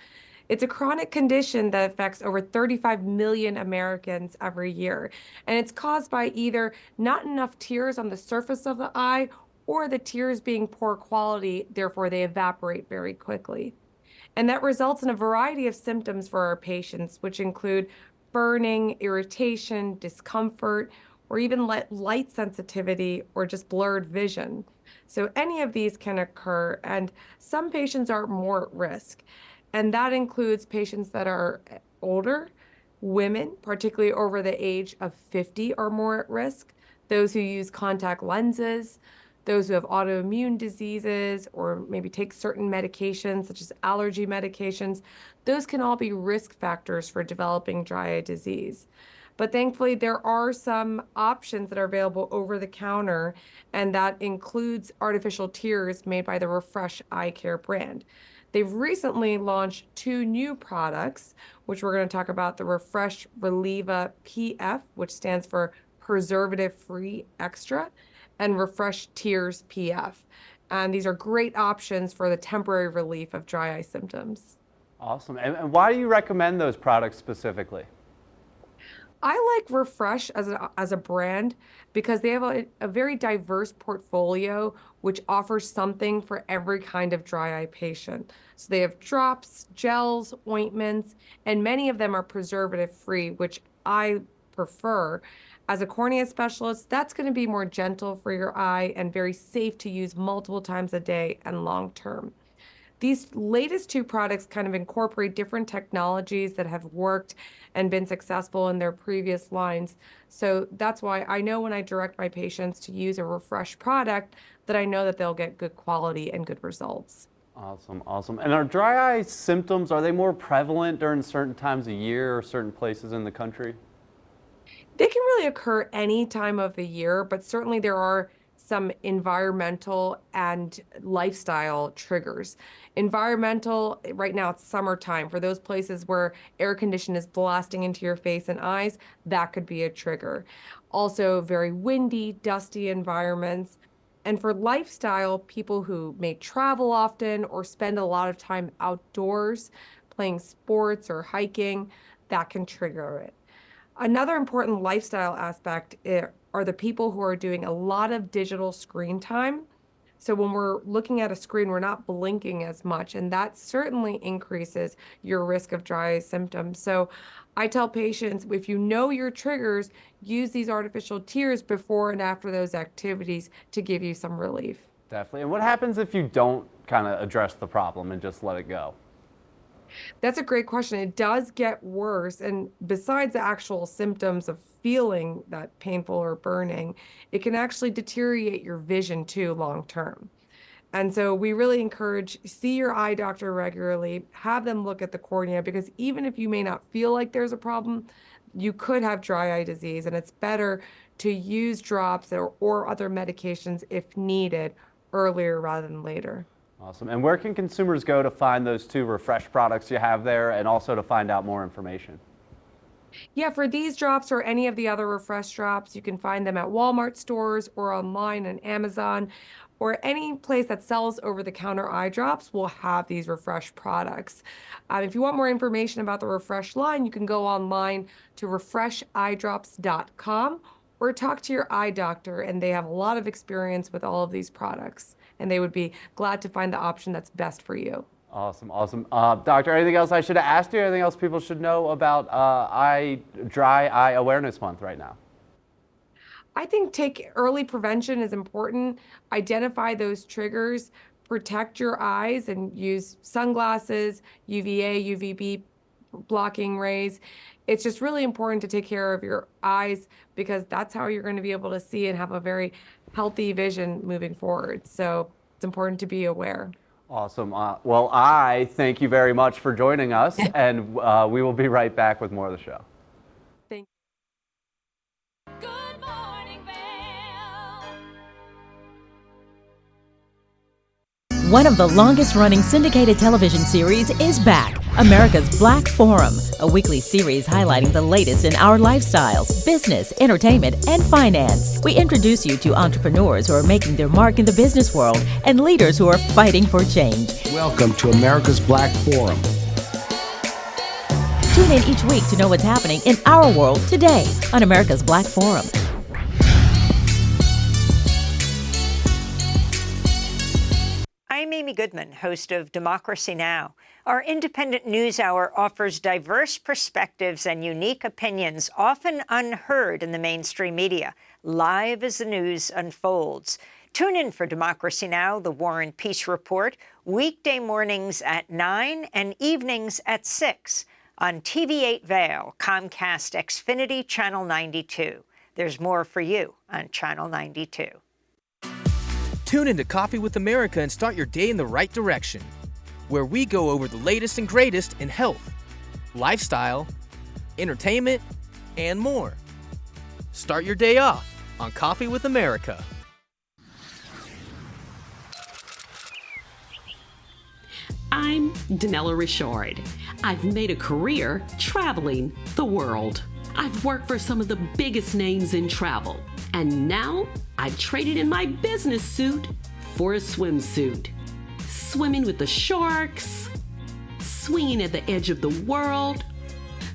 It's a chronic condition that affects over 35 million Americans every year, and it's caused by either not enough tears on the surface of the eye or the tears being poor quality, therefore they evaporate very quickly. And that results in a variety of symptoms for our patients, which include burning, irritation, discomfort, or even light sensitivity or just blurred vision. So any of these can occur, and some patients are more at risk. And that includes patients that are older, women, particularly over the age of 50, are more at risk, those who use contact lenses, those who have autoimmune diseases or maybe take certain medications such as allergy medications. Those can all be risk factors for developing dry eye disease. But thankfully, there are some options that are available over the counter, and that includes artificial tears made by the Refresh Eye Care brand. They've recently launched 2 new products, which we're going to talk about: the Refresh Relieva PF, which stands for Preservative Free Extra, and Refresh Tears PF. And these are great options for the temporary relief of dry eye symptoms. Awesome. And why do you recommend those products specifically? I like Refresh as a brand because they have a very diverse portfolio which offers something for every kind of dry eye patient. So they have drops, gels, ointments, and many of them are preservative free, which I prefer. As a cornea specialist, that's going to be more gentle for your eye and very safe to use multiple times a day and long term. These latest 2 products kind of incorporate different technologies that have worked and been successful in their previous lines. So that's why I know when I direct my patients to use a Refresh product that I know that they'll get good quality and good results. Awesome, awesome. And are dry eye symptoms, are they more prevalent during certain times of year or certain places in the country? They can really occur any time of the year, but certainly there are some environmental and lifestyle triggers. Environmental, right now it's summertime. For those places where air condition is blasting into your face and eyes, that could be a trigger. Also, very windy, dusty environments. And for lifestyle, people who may travel often or spend a lot of time outdoors, playing sports or hiking, that can trigger it. Another important lifestyle aspect are the people who are doing a lot of digital screen time. So when we're looking at a screen, we're not blinking as much, and that certainly increases your risk of dry eye symptoms. So I tell patients, if you know your triggers, use these artificial tears before and after those activities to give you some relief. Definitely. And what happens if you don't kind of address the problem and just let it go? That's a great question. It does get worse. And besides the actual symptoms of feeling that painful or burning, it can actually deteriorate your vision too long term. And so we really encourage, see your eye doctor regularly, have them look at the cornea, because even if you may not feel like there's a problem, you could have dry eye disease, and it's better to use drops or other medications if needed earlier rather than later. Awesome. And where can consumers go to find those 2 Refresh products you have there and also to find out more information? Yeah, for these drops or any of the other Refresh drops, you can find them at Walmart stores or online on Amazon, or any place that sells over-the-counter eye drops will have these Refresh products. If you want more information about the Refresh line, you can go online to refresheyedrops.com or talk to your eye doctor, and they have a lot of experience with all of these products, and they would be glad to find the option that's best for you. Awesome, awesome. Doctor, anything else I should have asked you? Anything else people should know about Dry Eye Awareness Month right now? I think take early prevention is important. Identify those triggers, protect your eyes, and use sunglasses, UVA, UVB blocking rays. It's just really important to take care of your eyes because that's how you're going to be able to see and have a very healthy vision moving forward. So it's important to be aware. Awesome. Well, I thank you very much for joining us, and we will be right back with more of the show. Thank One of the longest-running syndicated television series is back, America's Black Forum, a weekly series highlighting the latest in our lifestyles, business, entertainment, and finance. We introduce you to entrepreneurs who are making their mark in the business world and leaders who are fighting for change. Welcome to America's Black Forum. Tune in each week to know what's happening in our world today on America's Black Forum. I'm Amy Goodman, host of Democracy Now! Our independent news hour offers diverse perspectives and unique opinions, often unheard in the mainstream media, live as the news unfolds. Tune in for Democracy Now!, the War and Peace Report, weekday mornings at 9 and evenings at 6 on TV8 Vail, Comcast Xfinity Channel 92. There's more for you on Channel 92. Tune into Coffee with America and start your day in the right direction, where we go over the latest and greatest in health, lifestyle, entertainment, and more. Start your day off on Coffee with America. I'm Danella Richard. I've made a career traveling the world. I've worked for some of the biggest names in travel, and now I've traded in my business suit for a swimsuit. Swimming with the sharks, swinging at the edge of the world,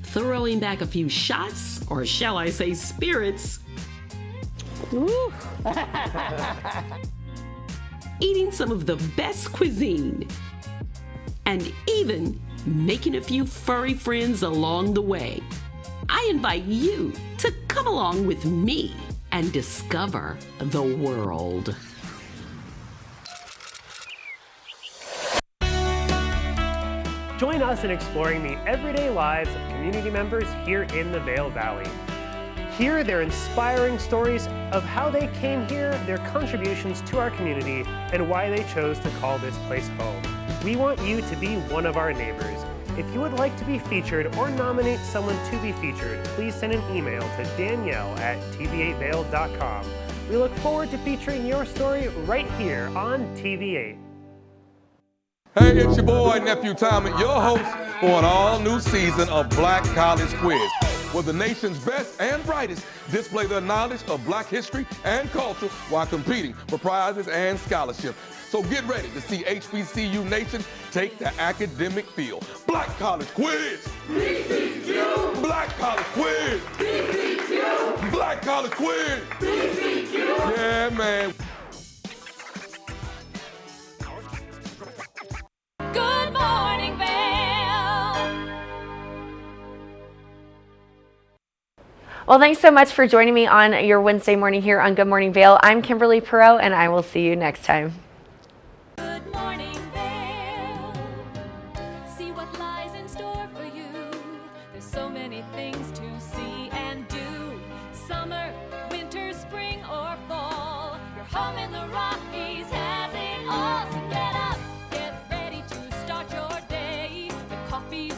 throwing back a few shots, or shall I say spirits. Eating some of the best cuisine, and even making a few furry friends along the way. I invite you to come along with me and discover the world. Join us in exploring the everyday lives of community members here in the Vail Valley. Hear their inspiring stories of how they came here, their contributions to our community, and why they chose to call this place home. We want you to be one of our neighbors. If you would like to be featured or nominate someone to be featured, please send an email to danielle@tv8vail.com. We look forward to featuring your story right here on TV8. Hey, it's your boy, Nephew Tommy, your host for an all-new season of Black College Quiz, where the nation's best and brightest display their knowledge of Black history and culture while competing for prizes and scholarships. So get ready to see HBCU Nation take the academic field. Black College Quiz! BCQ! Black College Quiz! BCQ! Black College Quiz! BCQ! Yeah, man. Good morning, Vail. Well, thanks so much for joining me on your Wednesday morning here on Good Morning Vail. I'm Kimberly Perot, and I will see you next time. Good morning, Vail. See what lies in store for you. There's so many things to see and do. Summer, winter, spring, or fall. Your home in the Rockies has it all. So get up, get ready to start your day. The coffee's